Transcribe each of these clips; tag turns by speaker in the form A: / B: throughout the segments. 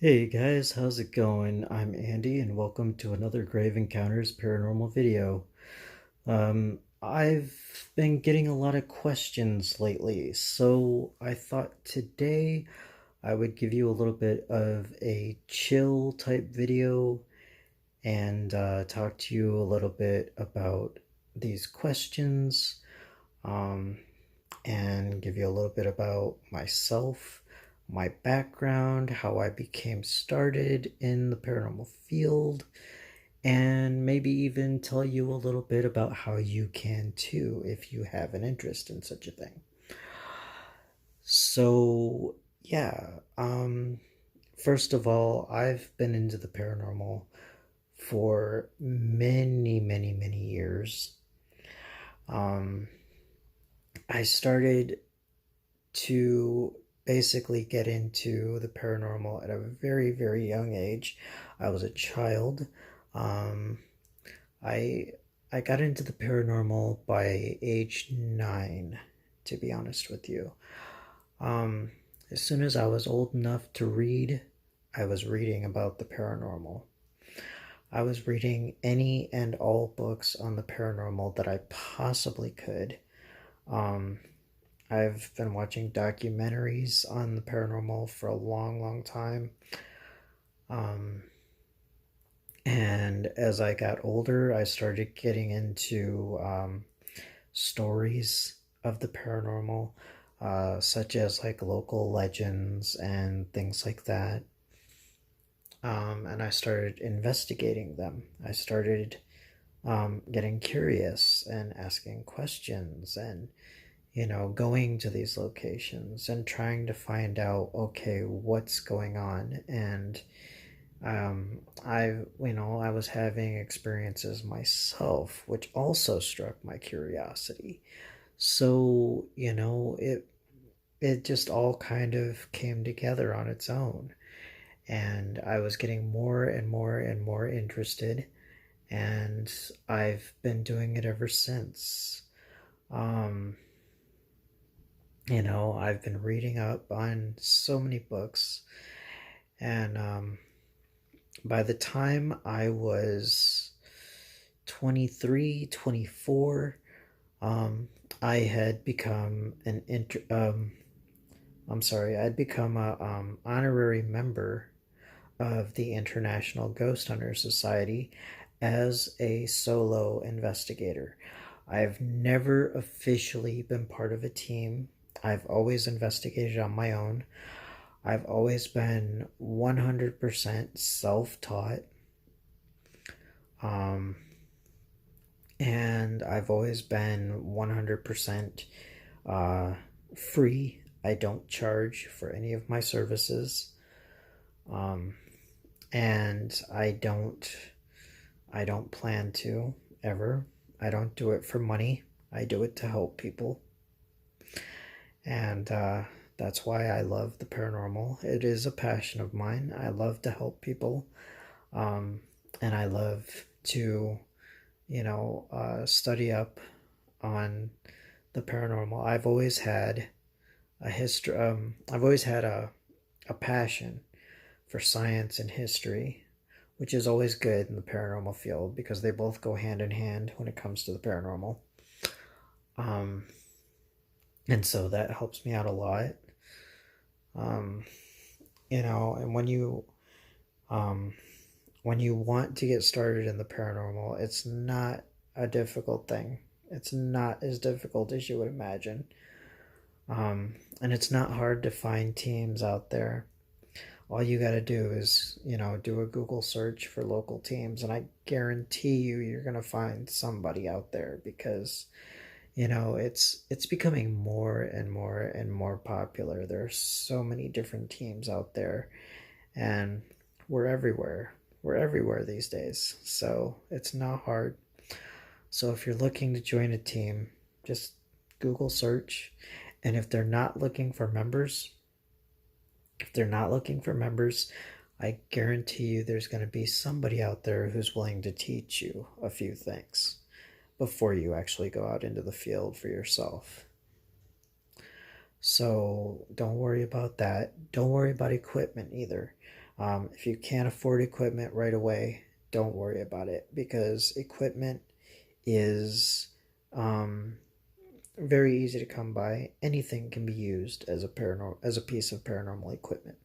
A: Hey guys, how's it going? I'm Andy and welcome to another Grave Encounters paranormal video. I've been getting a lot of questions lately, so I thought today I would give you a little bit of a chill type video and talk to you a little bit about these questions, um, and give you a little bit about myself, my background, how I became started in the paranormal field, and maybe even tell you a little bit about how you can too if you have an interest in such a thing. So, yeah, first of all, I've been into the paranormal for many, many, many years. Um, I started to basically get into the paranormal at a very, very young age. I was a child. Um, I I got into the paranormal by age 9, to be honest with you. Um, as soon as I was old enough to read, I was reading about the paranormal. I was reading any and all books on the paranormal that I possibly could. Um, I've been watching documentaries on the paranormal for a long, long time. Um, and as I got older, I started getting into stories of the paranormal, such as like local legends and things like that. And I started investigating them. I started getting curious and asking questions and going to these locations and trying to find out, okay, what's going on. And I was having experiences myself, which also struck my curiosity. So, it just all kind of came together on its own. And I was getting more and more and more interested, and I've been doing it ever since. Um, I've been reading up on so many books, and by the time I was 23, 24, I had become I'd become a honorary member of the International Ghost Hunter Society as a solo investigator. I've never officially been part of a team. I've always investigated on my own. I've always been 100% self taught. Um, and I've always been 100% uh, free. I don't charge for any of my services. Um, and I don't plan to ever. I don't do it for money. I do it to help people. And that's why I love the paranormal. It is a passion of mine. I love to help people. Um, and I love to, study up on the paranormal. I've always had a passion for science and history, which is always good in the paranormal field because they both go hand in hand when it comes to the paranormal. Um, and so that helps me out a lot. Um, and um, when you want to get started in the paranormal, it's not a difficult thing. It's not as difficult as you would imagine. And it's not hard to find teams out there. All you got to do is, do a Google search for local teams, and I guarantee you're going to find somebody out there because, it's becoming more and more and more popular. There are so many different teams out there, and we're everywhere. We're everywhere these days, so it's not hard. So if you're looking to join a team, just Google search, and if they're not looking for members, I guarantee you there's going to be somebody out there who's willing to teach you a few things before you actually go out into the field for yourself. So don't worry about that. Don't worry about equipment either. If you can't afford equipment right away, don't worry about it, because equipment is um, very easy to come by. Anything can be used as a piece of paranormal equipment.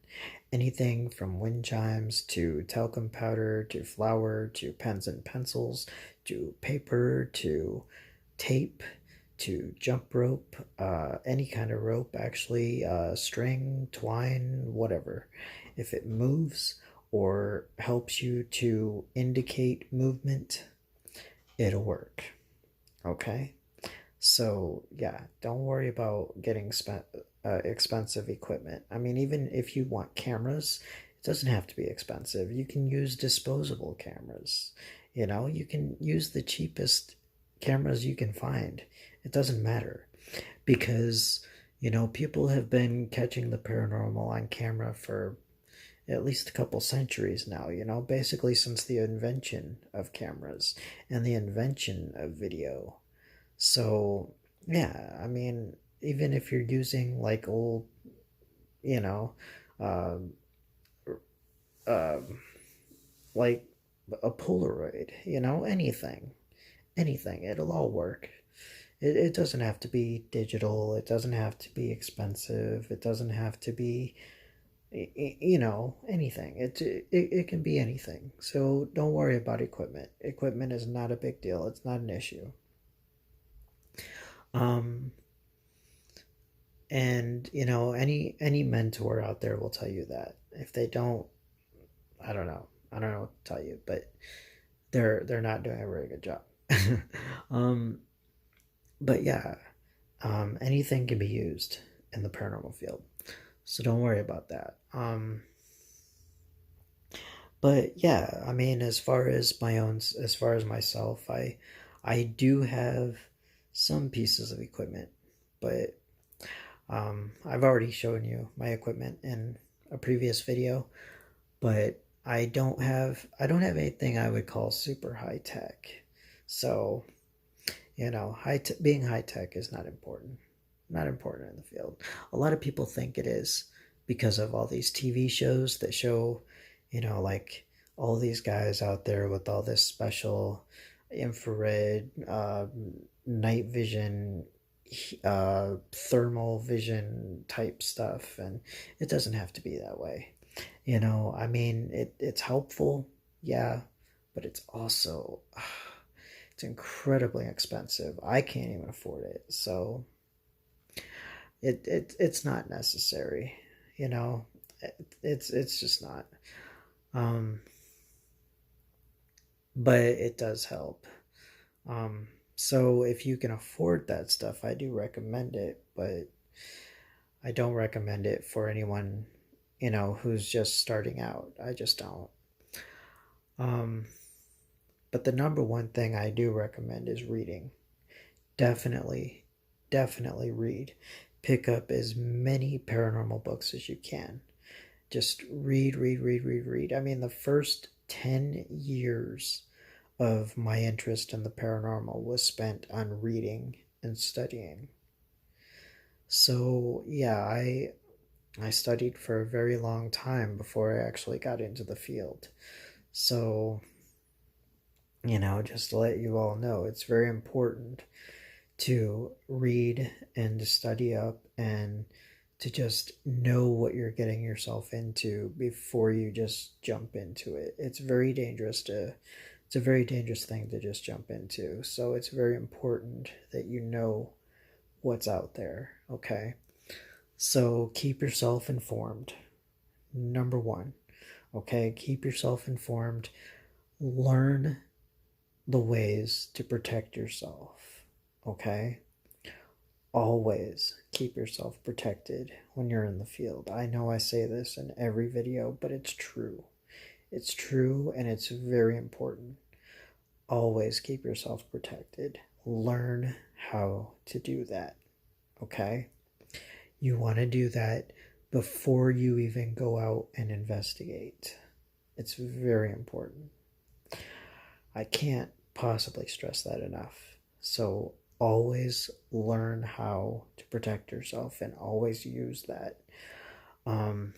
A: Anything from wind chimes to talcum powder to flour to pens and pencils to paper to tape to jump rope, any kind of rope actually, string, twine, whatever. If it moves or helps you to indicate movement, it'll work. Okay? So, yeah, don't worry about getting expensive equipment. I mean, even if you want cameras, it doesn't have to be expensive. You can use disposable cameras. You can use the cheapest cameras you can find. It doesn't matter, because, people have been catching the paranormal on camera for at least a couple centuries now, basically since the invention of cameras and the invention of video. So, yeah, I mean, even if you're using like old, you know, um, um, like a Polaroid, anything, it'll all work. It doesn't have to be digital, it doesn't have to be expensive, it doesn't have to be, anything. It can be anything. So don't worry about equipment. Equipment is not a big deal, it's not an issue. Um, and any mentor out there will tell you that. If they don't, I don't know what to tell you, but they're not doing a very good job. um, but yeah, anything can be used in the paranormal field, so don't worry about that. But yeah, I mean, as far as myself, I do have some pieces of equipment, but I've already shown you my equipment in a previous video, but I don't have anything I would call super high tech. So, being high tech is not important. Not important in the field. A lot of people think it is, because of all these TV shows that show, like all these guys out there with all this special infrared, night vision, thermal vision type stuff, and it doesn't have to be that way. I mean, it's helpful, yeah, but it's also it's incredibly expensive. I can't even afford it, so it's not necessary. You know, it's just not. Um, but it does help. So if you can afford that stuff, I do recommend it, but I don't recommend it for anyone, who's just starting out. I just don't. Um, but the number one thing I do recommend is reading. Definitely, definitely read. Pick up as many paranormal books as you can. Just read, read, read, read, read. I mean, the first 10 years of my interest in the paranormal was spent on reading and studying. So, yeah, I studied for a very long time before I actually got into the field. So, just to let you all know, it's very important to read and to study up and to just know what you're getting yourself into before you just jump into it. It's a very dangerous thing to just jump into. So it's very important that you know what's out there, okay? So keep yourself informed. Number one, okay? Keep yourself informed. Learn the ways to protect yourself, okay? Always keep yourself protected when you're in the field. I know I say this in every video, but it's true. It's true, and it's very important. Always keep yourself protected. Learn how to do that, okay? You want to do that before you even go out and investigate. It's very important. I can't possibly stress that enough. So always learn how to protect yourself and always use that. Um,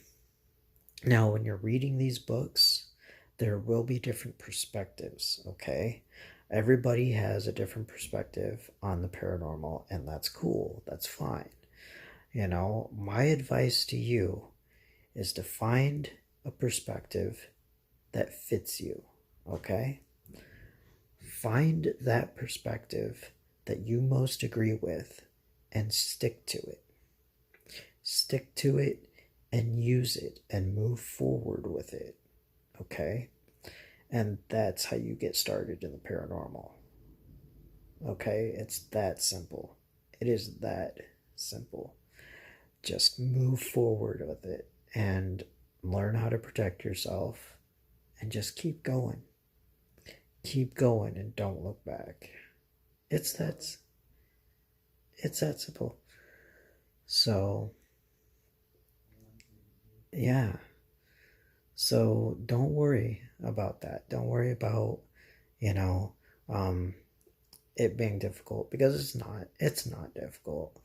A: Now, when you're reading these books, there will be different perspectives, okay? Everybody has a different perspective on the paranormal, and that's cool. That's fine. My advice to you is to find a perspective that fits you, okay? Find that perspective that you most agree with and stick to it. Stick to it and use it and move forward with it, okay? And that's how you get started in the paranormal, okay? It's that simple. It is that simple. Just move forward with it and learn how to protect yourself and just keep going. Keep going and don't look back. It's that simple. So, yeah. So don't worry about that. Don't worry about, you know, um, it being difficult, because it's not. It's not difficult.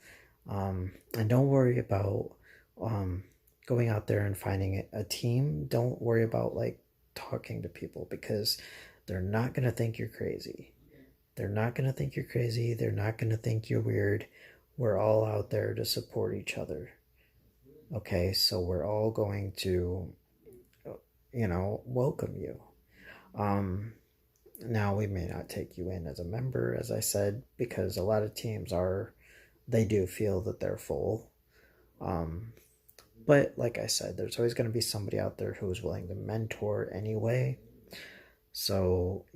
A: And don't worry about um, going out there and finding a team. Don't worry about like talking to people, because they're not going to think you're crazy. They're not going to think you're crazy. They're not going to think you're weird. We're all out there to support each other. Okay, so we're all going to, welcome you. Um, Now, we may not take you in as a member, as I said, because a lot of teams they do feel that they're full. Um, but like I said, there's always going to be somebody out there who is willing to mentor anyway. So,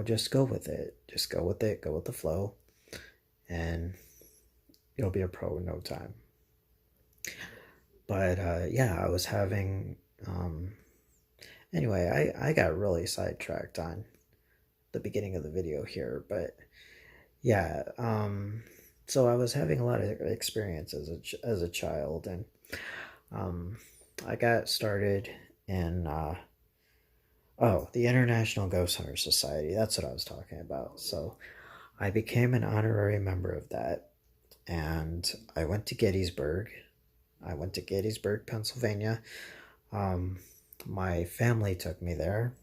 A: just go with it. Just go with it. Go with the flow. And you'll be a pro in no time. But yeah, I was having. Anyway, I got really sidetracked on the beginning of the video here. But yeah, so I was having a lot of experience as a child. And um, I got started in the International Ghost Hunter Society. That's what I was talking about. So I became an honorary member of that, and I went to Gettysburg. Pennsylvania. Um, my family took me there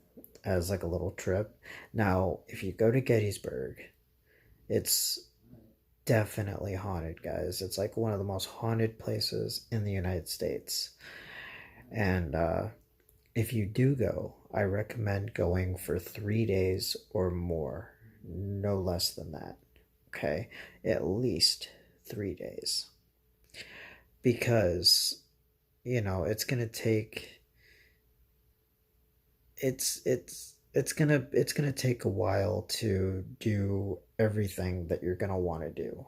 A: as like a little trip. Now, if you go to Gettysburg, it's definitely haunted, guys. It's like one of the most haunted places in the United States. And if you do go, I recommend going for 3 days or more, no less than that. Okay, at least 3 days, because it's gonna take it's gonna take a while to do everything that you're gonna want to do.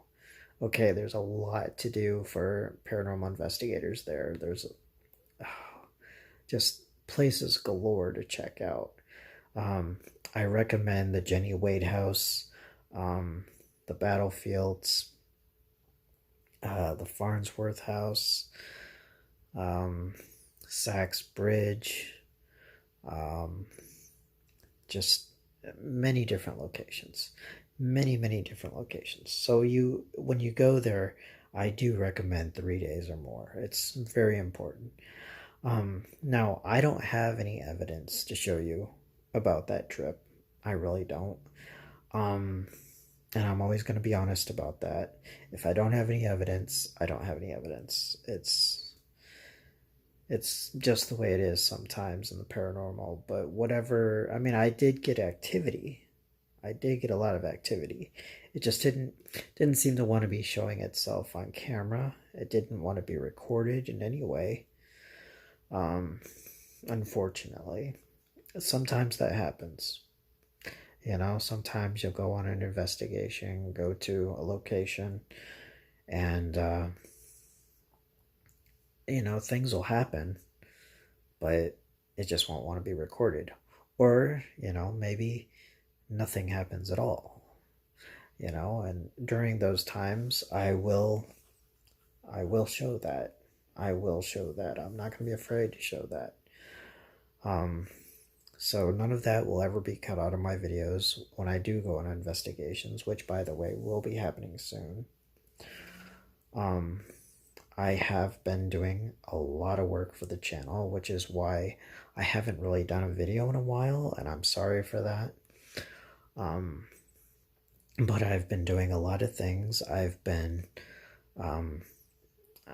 A: Okay, there's a lot to do for paranormal investigators there. There's just places galore to check out. I recommend the Jenny Wade House, the Battlefields, the Farnsworth House, um, Sachs Bridge, um, just many different locations. Many different locations. So when you go there, I do recommend 3 days or more. It's very important. Now, I don't have any evidence to show you about that trip. I really don't. Um, and I'm always going to be honest about that. If I don't have any evidence, I don't have any evidence. It's just the way it is sometimes in the paranormal. But whatever, I mean, I did get activity. I did get a lot of activity. It just didn't seem to want to be showing itself on camera. It didn't want to be recorded in any way. Unfortunately, sometimes that happens. Sometimes you'll go on an investigation, go to a location, and things will happen, but it just won't want to be recorded. Or maybe nothing happens at all. And during those times, I will show that. I will show that. I'm not going to be afraid to show that. So none of that will ever be cut out of my videos when I do go on investigations, which, by the way, will be happening soon. I have been doing a lot of work for the channel, which is why I haven't really done a video in a while, and I'm sorry for that. Um, but I've been doing a lot of things. I've been um,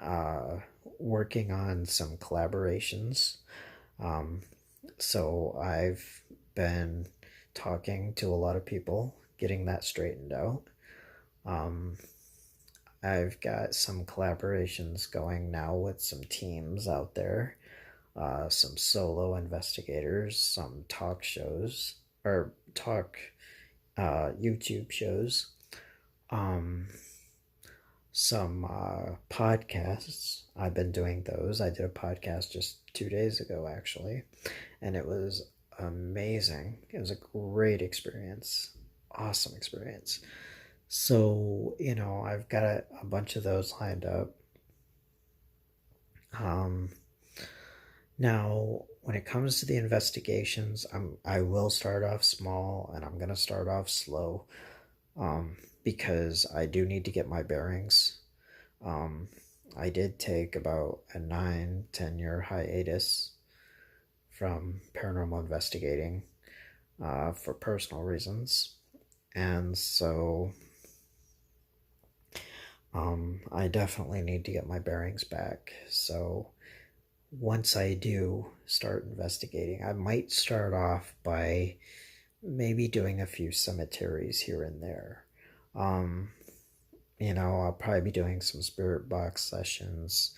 A: uh, working on some collaborations. Um, so I've been talking to a lot of people, getting that straightened out. Um, I've got some collaborations going now with some teams out there, some solo investigators, some talk shows, or talk YouTube shows, um, some podcasts. I've been doing those. I did a podcast just 2 days ago, actually, and it was amazing. It was a great experience, awesome experience. So, I've got a bunch of those lined up. Um, Now, when it comes to the investigations, I will start off small and I'm gonna start off slow, because I do need to get my bearings. Um, I did take about a 9-10 year hiatus from paranormal investigating, for personal reasons, and so I definitely need to get my bearings back. So once I do start investigating, I might start off by maybe doing a few cemeteries here and there. Um, I'll probably be doing some spirit box sessions,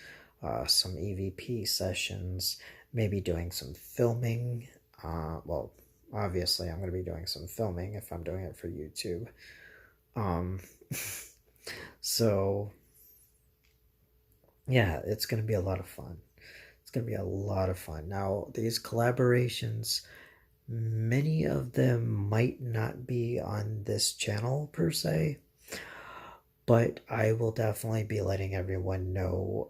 A: some EVP sessions, maybe doing some filming. Well, obviously, I'm going to be doing some filming if I'm doing it for YouTube. Um, so, yeah, it's going to be a lot of fun. It's going to be a lot of fun. Now, these collaborations, many of them might not be on this channel per se, but I will definitely be letting everyone know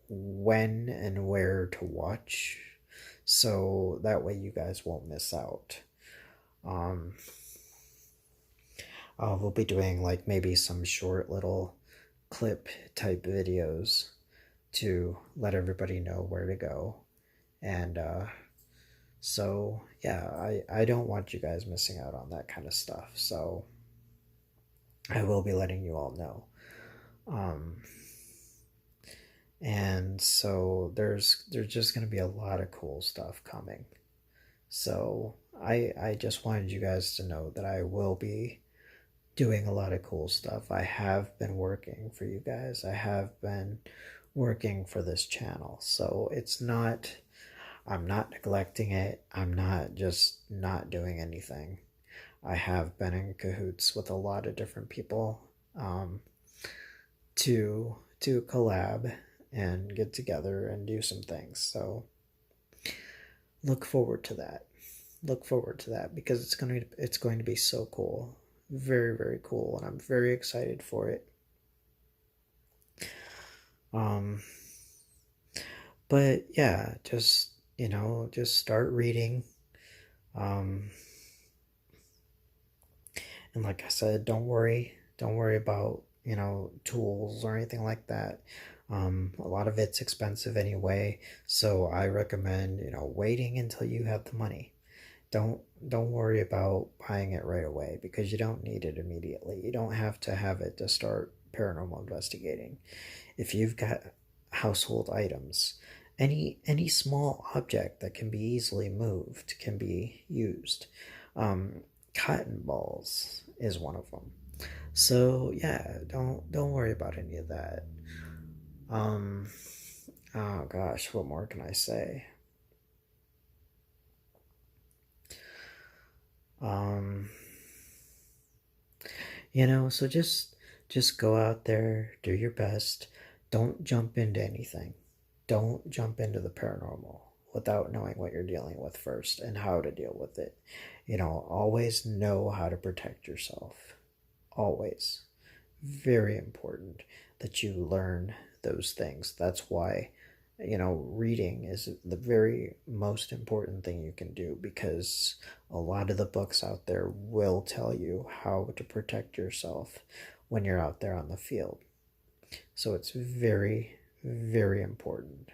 A: when and where to watch, so that way you guys won't miss out. Um, we'll be doing like maybe some short little clip type videos to let everybody know where to go. And so, yeah, I don't want you guys missing out on that kind of stuff. So I will be letting you all know. Um, and so there's just going to be a lot of cool stuff coming. So I just wanted you guys to know that I will be doing a lot of cool stuff. I have been working for you guys. I have been working for this channel. So I'm not neglecting it. I'm not just not doing anything. I have been in cahoots with a lot of different people, to collab and get together and do some things. So look forward to that. Look forward to that because it's going to be so cool. Very, very cool, and I'm very excited for it. Um but yeah, just start reading. Um and like I said, don't worry about, tools or anything like that. A lot of it's expensive anyway, so I recommend, waiting until you have the money. Don't worry about buying it right away because you don't need it immediately. You don't have to have it to start paranormal investigating. If you've got household items, any small object that can be easily moved can be used. Um, Cotton balls is one of them. So yeah, don't worry about any of that. Um, oh gosh, what more can I say? Um, so just go out there, do your best. Don't jump into anything. Don't jump into the paranormal without knowing what you're dealing with first and how to deal with it. Always know how to protect yourself. Always. Very important that you learn those things. That's why, reading is the very most important thing you can do because a lot of the books out there will tell you how to protect yourself when you're out there on the field. So it's very, very important.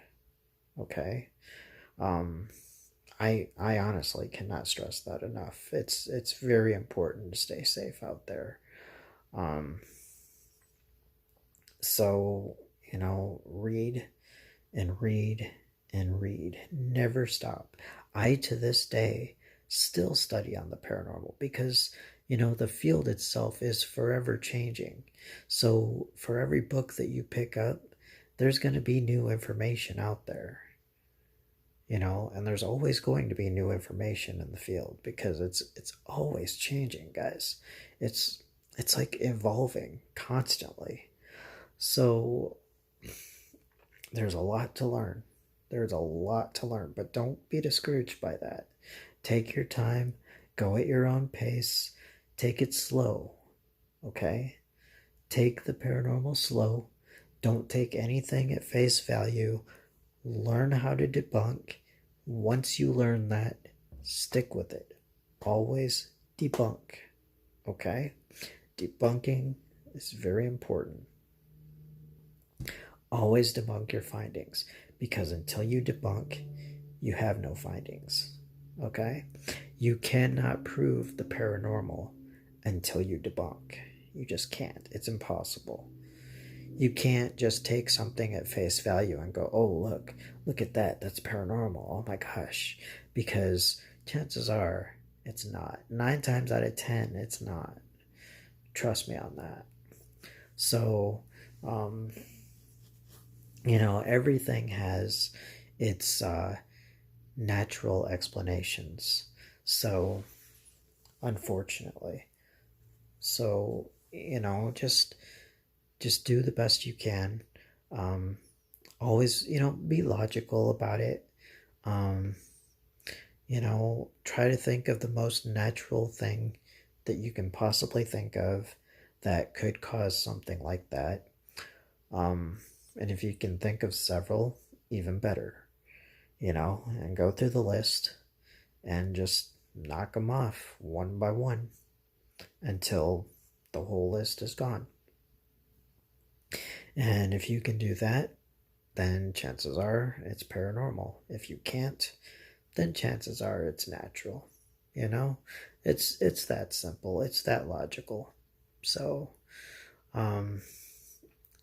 A: Okay. Um, I honestly cannot stress that enough. It's very important to stay safe out there. Um, so read and read and read. Never stop. I to this day still study on the paranormal because the field itself is forever changing. So for every book that you pick up, there's going to be new information out there. And there's always going to be new information in the field because it's always changing, guys. It's like evolving constantly. So there's a lot to learn. There's a lot to learn, but don't be discouraged by that. Take your time, go at your own pace, take it slow, okay? Take the paranormal slow. Don't take anything at face value. Learn how to debunk. Once you learn that, stick with it. Always debunk, okay? Debunking is very important. Always debunk your findings because until you debunk, you have no findings, okay? You cannot prove the paranormal until you debunk. You just can't. It's impossible. You can't just take something at face value and go, oh, look at that. That's paranormal. Oh my gosh. Because chances are it's not. 9 times out of 10, it's not. Trust me on that. So, everything has its natural explanations. So, unfortunately. So, just do the best you can. Always, be logical about it. Try to think of the most natural thing that you can possibly think of that could cause something like that. And if you can think of several, even better, and go through the list and just knock them off one by one until the whole list is gone. And if you can do that, then chances are it's paranormal. If you can't, then chances are it's natural. It's that simple. It's that logical. So, um,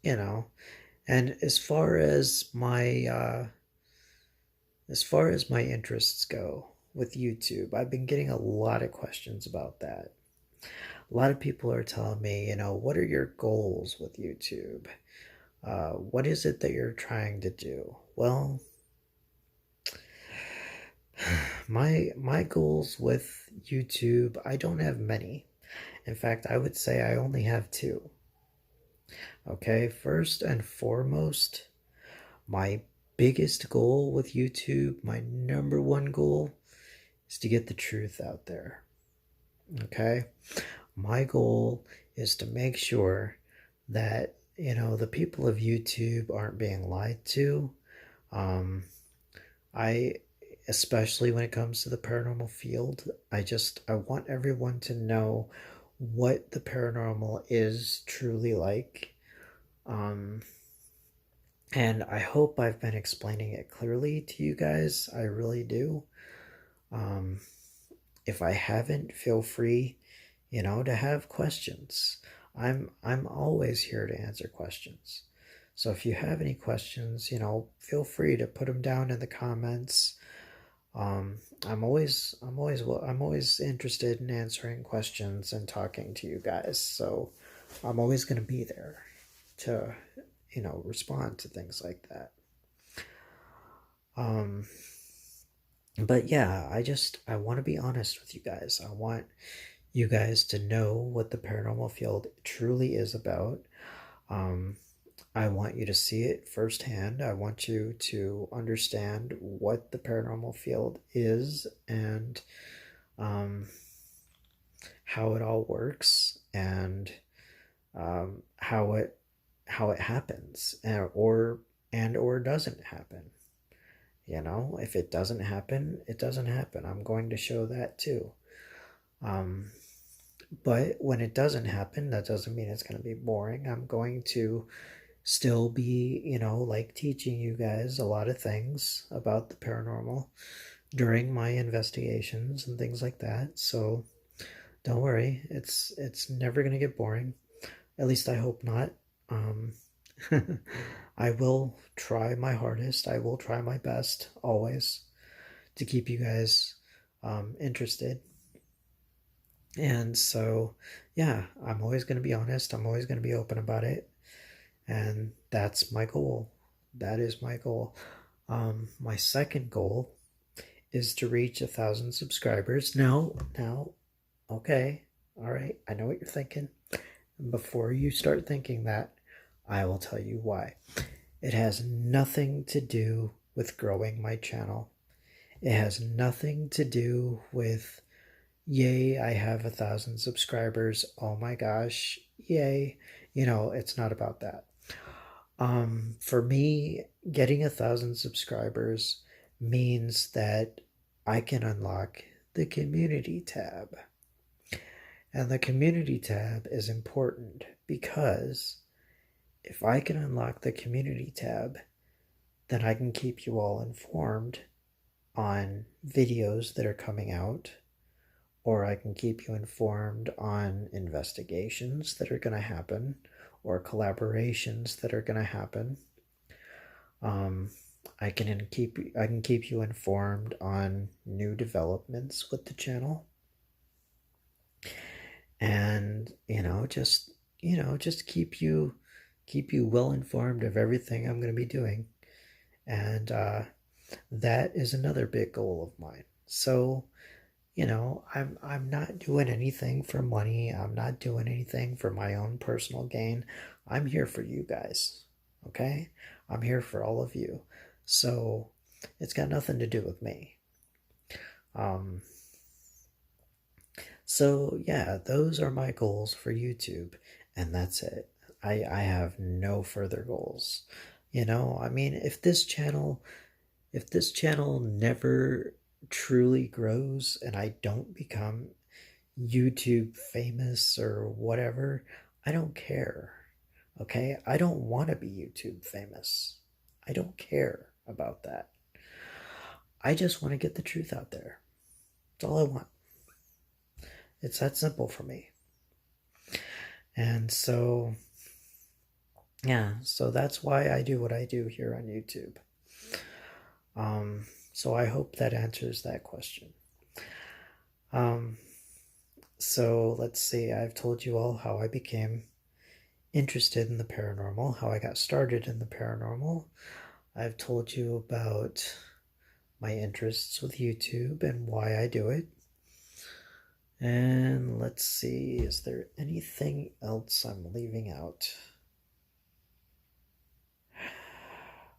A: and as far as my interests go with YouTube, I've been getting a lot of questions about that. A lot of people are telling me, what are your goals with YouTube? What is it that you're trying to do? Well, my goals with YouTube, I don't have many. In fact, I would say I only have 2. Okay, first and foremost, my biggest goal with YouTube, my number one goal, is to get the truth out there. Okay? My goal is to make sure that, the people of YouTube aren't being lied to. Especially when it comes to the paranormal field, I want everyone to know what the paranormal is truly like. And I hope I've been explaining it clearly to you guys. I really do. If I haven't, feel free, to have questions. I'm always here to answer questions. So if you have any questions, feel free to put them down in the comments. I'm always interested in answering questions and talking to you guys. So I'm always going to be there to, respond to things like that. But yeah, I want to be honest with you guys. I want you guys to know what the paranormal field truly is about. I want you to see it firsthand. I want you to understand what the paranormal field is and how it all works and how it happens or doesn't happen. If it doesn't happen, it doesn't happen. I'm going to show that too. But when it doesn't happen, that doesn't mean it's going to be boring. I'm going to still be, like teaching you guys a lot of things about the paranormal during my investigations and things like that. So don't worry, it's never gonna get boring. At least I hope not. Um, I will try my hardest. I will try my best always to keep you guys interested. And so, yeah, I'm always going to be honest. I'm always going to be open about it. And that's my goal. That is my goal. My second goal is to reach 1,000 subscribers. Now, okay, all right, I know what you're thinking. Before you start thinking that, I will tell you why. It has nothing to do with growing my channel. It has nothing to do with, yay, I have 1,000 subscribers. Oh my gosh, yay. It's not about that. For me, getting 1,000 subscribers means that I can unlock the community tab. And the community tab is important because if I can unlock the community tab, then I can keep you all informed on videos that are coming out, or I can keep you informed on investigations that are going to happen, or collaborations that are going to happen. I can keep you informed on new developments with the channel, and just keep you well informed of everything I'm going to be doing, and that is another big goal of mine. So I'm not doing anything for money. I'm not doing anything for my own personal gain. I'm here for you guys. Okay? I'm here for all of you. So it's got nothing to do with me. So yeah, those are my goals for YouTube, and that's it. I have no further goals. I mean, if this channel never truly grows and I don't become YouTube famous or whatever, I don't care. Okay? I don't want to be YouTube famous. I don't care about that. I just want to get the truth out there. That's all I want. It's that simple for me. And so, yeah, so that's why I do what I do here on YouTube. So I hope that answers that question. So let's see, I've told you all how I became interested in the paranormal, how I got started in the paranormal. I've told you about my interests with YouTube and why I do it. And let's see, is there anything else I'm leaving out?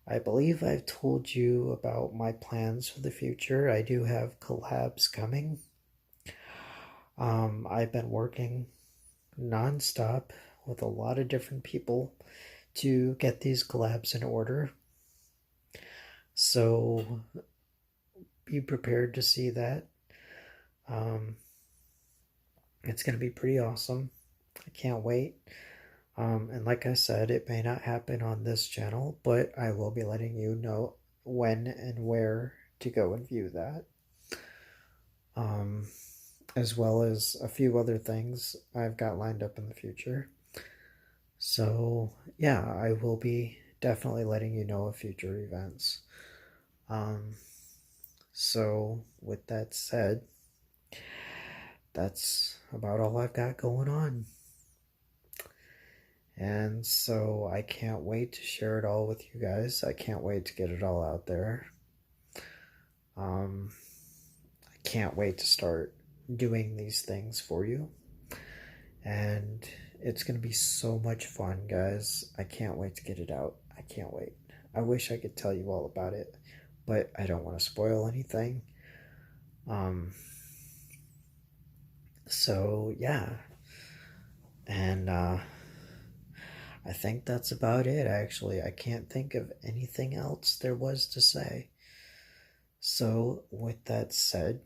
A: I believe I've told you about my plans for the future. I do have collabs coming. I've been working nonstop with a lot of different people to get these collabs in order. So be prepared to see that. It's going to be pretty awesome. I can't wait. And like I said, it may not happen on this channel, but I will be letting you know when and where to go and view that. As well as a few other things I've got lined up in the future. So, yeah, I will be definitely letting you know of future events. So, with that said, that's about all I've got going on. And so I can't wait to share it all with you guys. I can't wait to get it all out there. I can't wait to start doing these things for you. And it's going to be so much fun, guys. I can't wait to get it out. I can't wait. I wish I could tell you all about it, but I don't want to spoil anything. So, yeah. And, I think that's about it, actually. I can't think of anything else there was to say. So, with that said,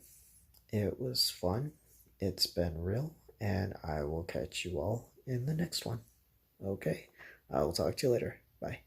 A: it was fun. It's been real, and I will catch you all in the next one. Okay? I will talk to you later. Bye.